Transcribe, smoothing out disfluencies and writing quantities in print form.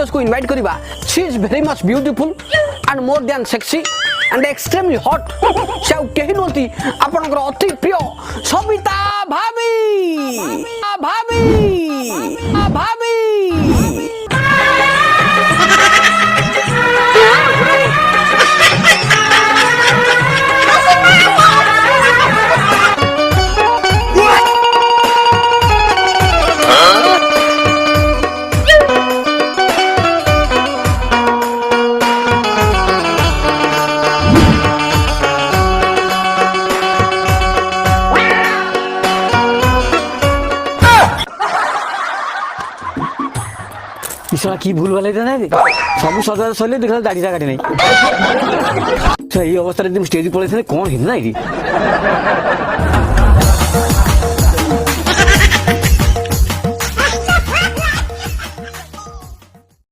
को इनवाइट करिबा she is very much beautiful and more than sexy and extremely hot से केहि नोती आपनकर अति प्रिय सविता भाभी भाभी भाभी इसरा की भूल वाले ना रे सब सजा सले देखा दाढ़ीटा काटी नहीं तो ये अवस्था स्टेज पड़े कौन हिंदी ना